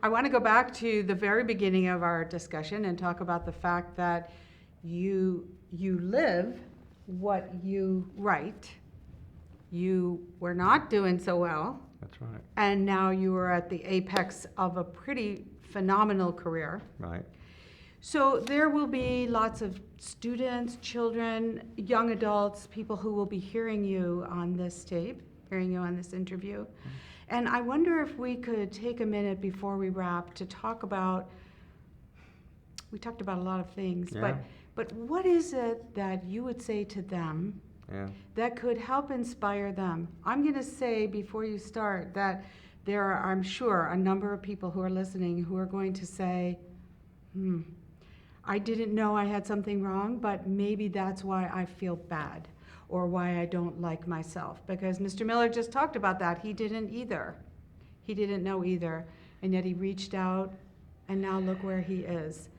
I want to go back to the very beginning of our discussion and talk about the fact that you live what you write. You were not doing so well, That's right. and now you are at the apex of a pretty phenomenal career. Right. So there will be lots of students, children, young adults, people who will be hearing you on this tape, hearing you on this interview. And I wonder if we could take a minute before we wrap to talk about, we talked about a lot of things, Yeah. but what is it that you would say to them Yeah. that could help inspire them? I'm going to say before you start that there are, I'm sure, a number of people who are listening who are going to say, I didn't know I had something wrong, but maybe that's why I feel bad or why I don't like myself. Because Mr. Miller just talked about that. He didn't either. He didn't know either. And yet he reached out, and now look where he is.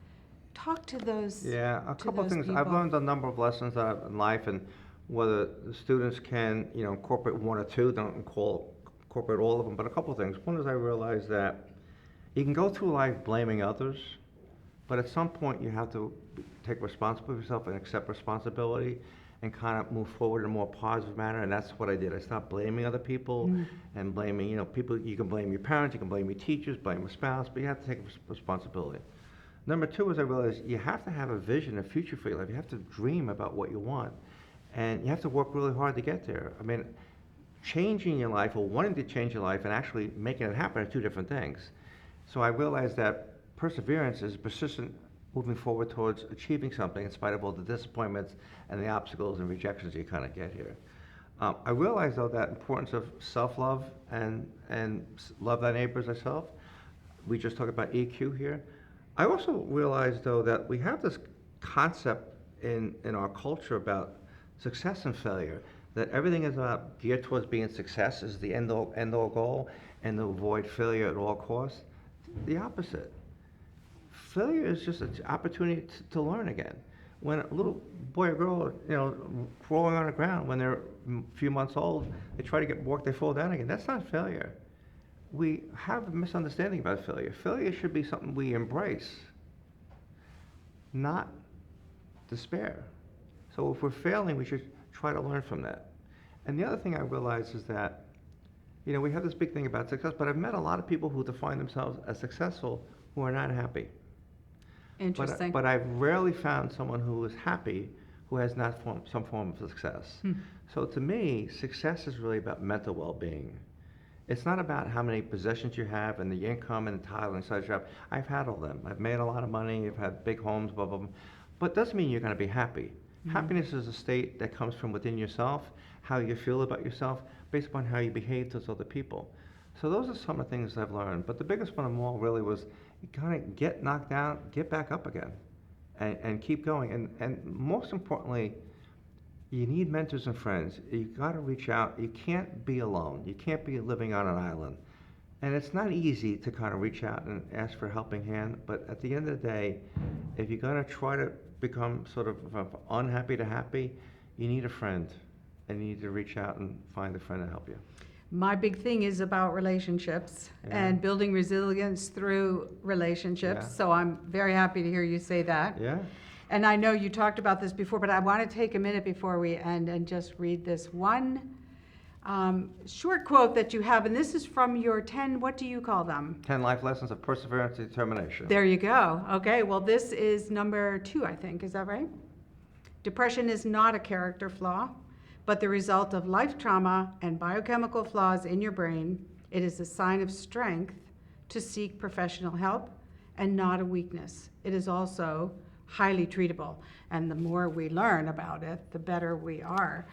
Talk to those. Yeah, a to couple of those things. I've people. learned a number of lessons in life, and whether the students can, incorporate one or two, don't incorporate all of them, but a couple of things. One is I realized that you can go through life blaming others, but at some point you have to take responsibility for yourself and accept responsibility and kind of move forward in a more positive manner, and that's what I did. I stopped blaming other people and blaming, people. You can blame your parents, you can blame your teachers, blame your spouse, but you have to take responsibility. Number two is I realized you have to have a vision, a future for your life. You have to dream about what you want, and you have to work really hard to get there. I mean, changing your life or wanting to change your life and actually making it happen are two different things. So I realized that perseverance is persistent moving forward towards achieving something in spite of all the disappointments and the obstacles and rejections you kind of get here. I realized, though, that importance of self-love and love thy neighbor as thyself. We just talked about EQ here. I also realized, though, that we have this concept in our culture about success and failure, that everything is about geared towards being success is the end all goal, and to avoid failure at all costs. The opposite. Failure is just an opportunity to learn again. When a little boy or girl, crawling on the ground when they're a few months old, they try to walk, they fall down again. That's not failure. We have a misunderstanding about failure. Failure should be something we embrace, not despair. So if we're failing, we should try to learn from that. And the other thing I realize is that, we have this big thing about success, but I've met a lot of people who define themselves as successful who are not happy. Interesting. But I've rarely found someone who is happy who has not some form of success. So to me, success is really about mental well-being. It's not about how many possessions you have and the income and the title and such. I've had all them. I've made a lot of money. I've had big homes, blah, blah, blah. But it doesn't mean you're going to be happy. Happiness is a state that comes from within yourself, how you feel about yourself, based upon how you behave towards other people. So those are some of the things I've learned. But the biggest one of them all really was you kind of get knocked down, get back up again, and keep going. And most importantly, you need mentors and friends. You got to reach out. You can't be alone. You can't be living on an island. And it's not easy to kind of reach out and ask for a helping hand. But at the end of the day, if you're going to try to become sort of unhappy to happy, you need a friend. And you need to reach out and find a friend to help you. My big thing is about relationships and building resilience through relationships. Yeah. So I'm very happy to hear you say that. Yeah. And I know you talked about this before, but I want to take a minute before we end and just read this one short quote that you have. And this is from your 10, what do you call them? 10 life lessons of perseverance and determination. There you go. Okay, well, this is number 2, I think. Is that right? Depression is not a character flaw, but the result of life trauma and biochemical flaws in your brain. It is a sign of strength to seek professional help and not a weakness. It is also highly treatable, and the more we learn about it, the better we are.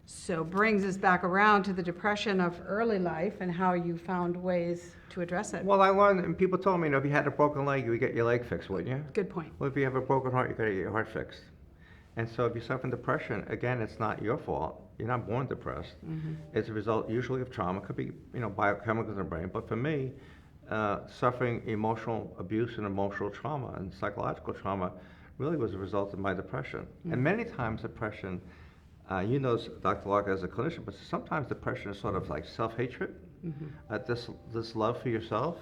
So brings us back around to the depression of early life and how you found ways to address it. Well, I learned, and people told me, if you had a broken leg, you would get your leg fixed, wouldn't you? Good point. Well, if you have a broken heart, you got to get your heart fixed. And so if you suffer from depression, again, it's not your fault. You're not born depressed. It's a result usually of trauma. It could be, biochemicals in the brain. But for me, suffering emotional abuse and emotional trauma and psychological trauma really was a result of my depression. And many times depression, Dr. Lark as a clinician, but sometimes depression is sort of like self-hatred, this love for yourself.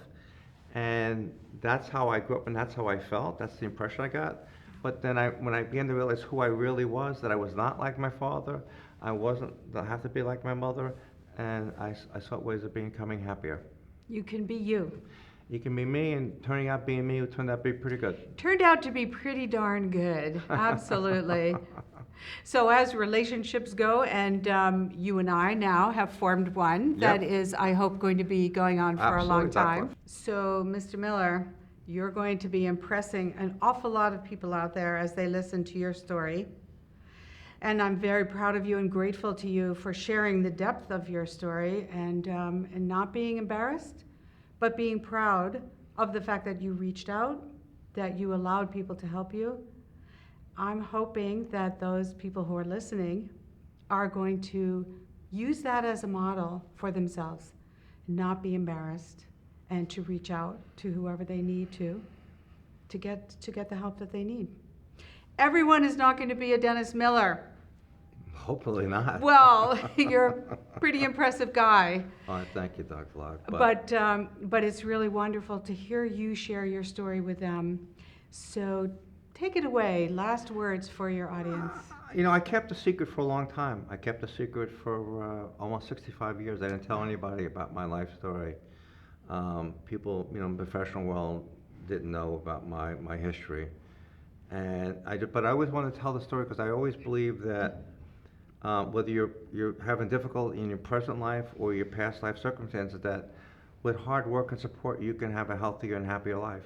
And that's how I grew up and that's how I felt. That's the impression I got. But then when I began to realize who I really was, that I was not like my father, I wasn't, that I have to be like my mother, and I sought ways of becoming happier. You can be you. You can be me, and turning out being me, it turned out to be pretty good. Turned out to be pretty darn good. Absolutely. So as relationships go, and you and I now have formed one that Yep. is, I hope, going to be going on for a long Absolutely, time. definitely. So, Mr. Miller, you're going to be impressing an awful lot of people out there as they listen to your story. And I'm very proud of you and grateful to you for sharing the depth of your story and not being embarrassed, but being proud of the fact that you reached out, that you allowed people to help you. I'm hoping that those people who are listening are going to use that as a model for themselves, not be embarrassed, and to reach out to whoever they need to get the help that they need. Everyone is not going to be a Dennis Miller. Hopefully not. Well, you're a pretty impressive guy. All right, thank you, Dr. Lark. But it's really wonderful to hear you share your story with them. So take it away. Last words for your audience. You know, I kept a secret for a long time. I kept a secret for almost 65 years. I didn't tell anybody about my life story. People, you know, in the professional world didn't know about my history. But I always wanted to tell the story because I always believe that whether you're having difficulty in your present life or your past life circumstances, that with hard work and support, you can have a healthier and happier life.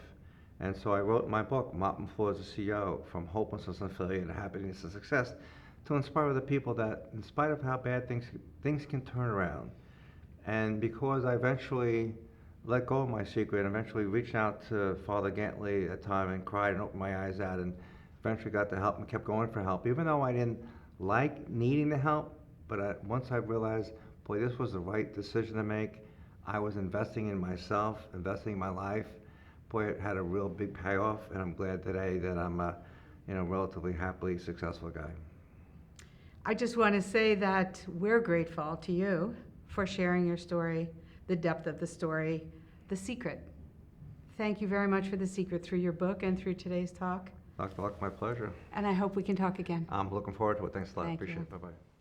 And so I wrote my book, Mopping Floors as a CEO, From Hopelessness and Failure to Happiness and Success, to inspire other people that in spite of how bad things can turn around. And because I eventually let go of my secret and eventually reached out to Father Gantley at the time and cried and opened my eyes out and eventually got the help and kept going for help, even though I didn't like needing the help, but once I realized, boy, this was the right decision to make. I was investing in myself, investing in my life. Boy, it had a real big payoff, and I'm glad today that I'm a, you know, relatively happily successful guy. I just want to say that we're grateful to you for sharing your story, the depth of the story, the secret. Thank you very much for the secret through your book and through today's talk. Dr. Luck, my pleasure. And I hope we can talk again. I'm looking forward to it. Thanks a lot. Thank Appreciate you. it. Bye-bye.